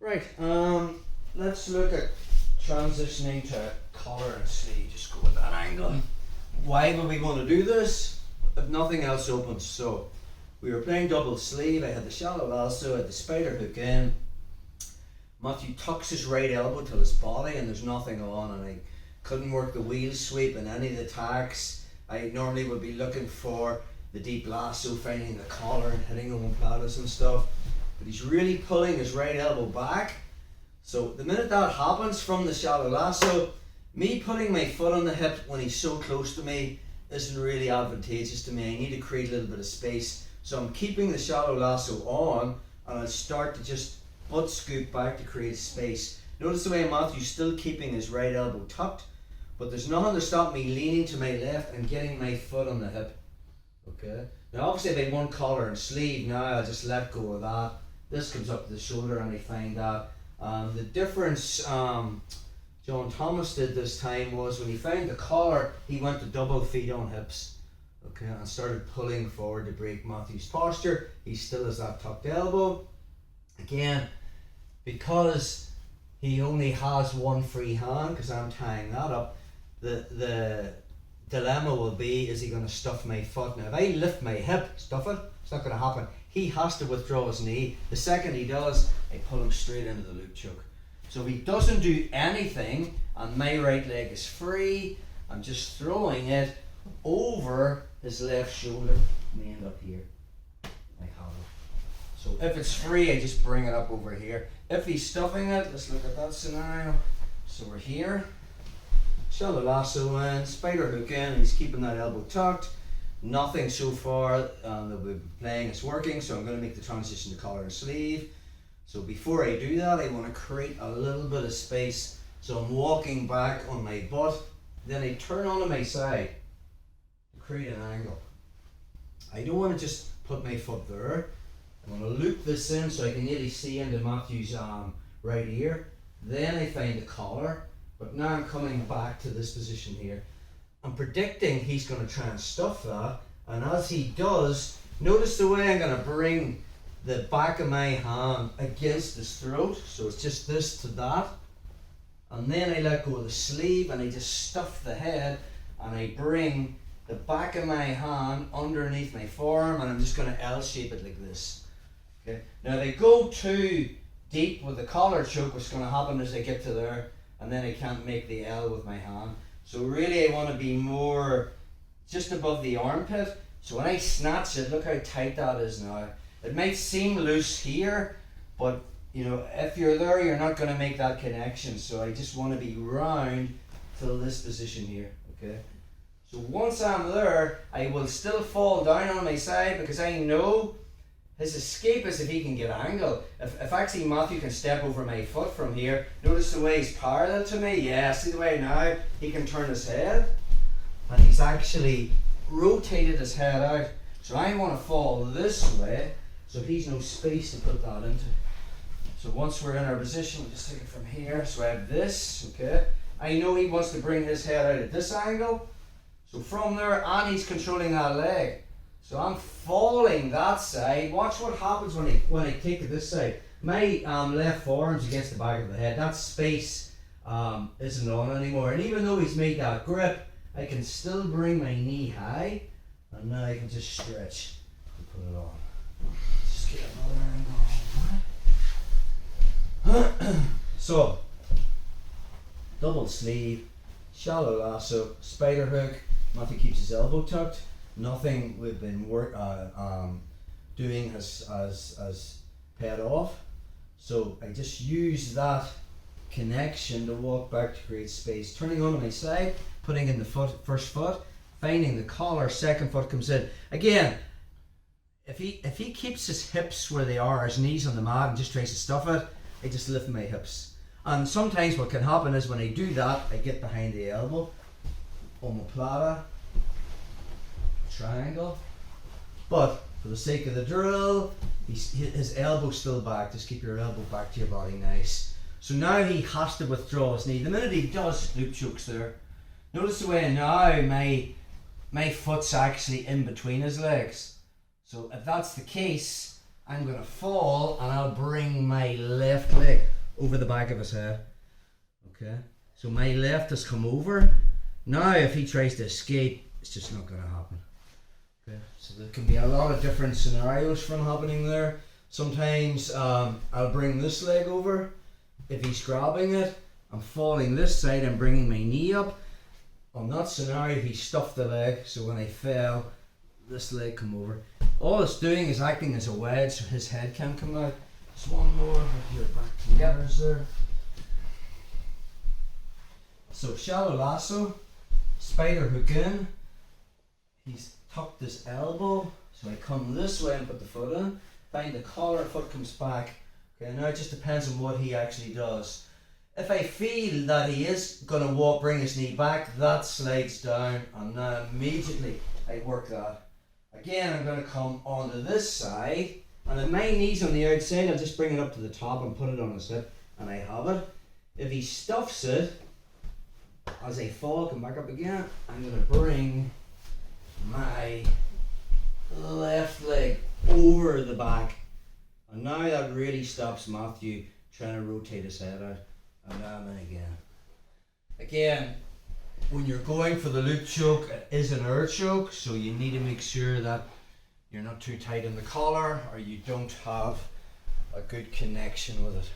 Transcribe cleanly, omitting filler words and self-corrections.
Right, let's look at transitioning to collar and sleeve. Just go with that angle. Why were we going to do this if nothing else opens? So we were playing double sleeve. I had the shallow lasso, I had the spider hook in. Matthew tucks his right elbow to his body and there's nothing on, and I couldn't work the wheel sweep in any of the tacks. I normally would be looking for the deep lasso, finding the collar and hitting omoplatas and stuff, but he's really pulling his right elbow back. So the minute that happens from the shallow lasso, me putting my foot on the hip when he's so close to me isn't really advantageous to me. I need to create a little bit of space. So I'm keeping the shallow lasso on and I'll start to just butt scoop back to create space. Notice the way Matthew's still keeping his right elbow tucked, but there's nothing to stop me leaning to my left and getting my foot on the hip. Okay. Now obviously if I want collar and sleeve, now I'll just let go of that. This comes up to the shoulder and I find that. The difference John Thomas did this time was when he found the collar, he went to double feet on hips. Okay, and started pulling forward to break Matthew's posture. He still has that tucked elbow. Again, because he only has one free hand, because I'm tying that up, the dilemma will be, is he going to stuff my foot? Now if I lift my hip, stuff it, it's not going to happen. He has to withdraw his knee. The second he does, I pull him straight into the loop choke. So if he doesn't do anything and my right leg is free, I'm just throwing it over his left shoulder. We end up here. So if it's free, I just bring it up over here. If he's stuffing it, let's look at that scenario. So we're here, shallow lasso in, spider hook in, and he's keeping that elbow tucked. Nothing so far that we've been playing is working, so I'm going to make the transition to collar and sleeve. So before I do that, I want to create a little bit of space. So I'm walking back on my butt, then I turn onto my side to create an angle. I don't want to just put my foot there. I'm going to loop this in so I can nearly see into Matthew's right ear. Then I find the collar, but now I'm coming back to this position here. I'm predicting he's going to try and stuff that, and as he does, notice the way I'm going to bring the back of my hand against his throat, so it's just this to that, and then I let go of the sleeve and I just stuff the head and I bring the back of my hand underneath my forearm and I'm just going to L shape it like this. Okay. Now if I go too deep with the collar choke, what's going to happen is I get to there and then I can't make the L with my hand. So really I want to be more just above the armpit. So when I snatch it, look how tight that is now. It might seem loose here, but you know, if you're there, you're not going to make that connection. So I just want to be round till this position here. Okay. So once I'm there, I will still fall down on my side because I know his escape is if he can get angle. If actually Matthew can step over my foot from here, notice the way he's parallel to me. Yeah, see the way now he can turn his head and he's actually rotated his head out. So I want to fall this way so he's no space to put that into. So once we're in our position, we'll just take it from here. So I have this, okay. I know he wants to bring his head out at this angle. So from there, and he's controlling that leg. So I'm falling that side. Watch what happens when I take to this side. My left forearm's against the back of the head. That space isn't on anymore. And even though he's made that grip, I can still bring my knee high. And now I can just stretch and put it on. Just get another angle. So, double sleeve, shallow lasso, spider hook. Matthew keeps his elbow tucked. Nothing we've been doing has paid off. So I just use that connection to walk back to create space. Turning onto my side, putting in the first foot, finding the collar, second foot comes in. Again, if he keeps his hips where they are, his knees on the mat and just tries to stuff it, I just lift my hips. And sometimes what can happen is when I do that, I get behind the elbow, omoplata, triangle. But for the sake of the drill, his elbow's still back. Just keep your elbow back to your body, nice. So now he has to withdraw his knee. The minute he does, loop chokes there. Notice the way now my foot's actually in between his legs. So if that's the case, I'm going to fall and I'll bring my left leg over the back of his head. Okay, so my left has come over. Now if he tries to escape, it's just not going to happen. Okay, so there can be a lot of different scenarios from happening there. Sometimes I'll bring this leg over. If he's grabbing it, I'm falling this side and bringing my knee up. On that scenario, he stuffed the leg, so when I fell, this leg come over. All it's doing is acting as a wedge so his head can't come out. Just one more with your back to yours there. So shallow lasso, spider hook in. He's tucked his elbow, so I come this way and put the foot in. Find the collar, foot comes back. Okay, now it just depends on what he actually does. If I feel that he is going to bring his knee back, that slides down, and now immediately I work that. Again, I'm going to come onto this side, and if my knee's on the outside, I'll just bring it up to the top and put it on his hip, and I have it. If he stuffs it, as I fall, come back up again, I'm going to bring my left leg over the back, and now that really stops Matthew trying to rotate his head out. And now I'm in again. Again, when you're going for the loop choke, it is an air choke, so you need to make sure that you're not too tight in the collar or you don't have a good connection with it.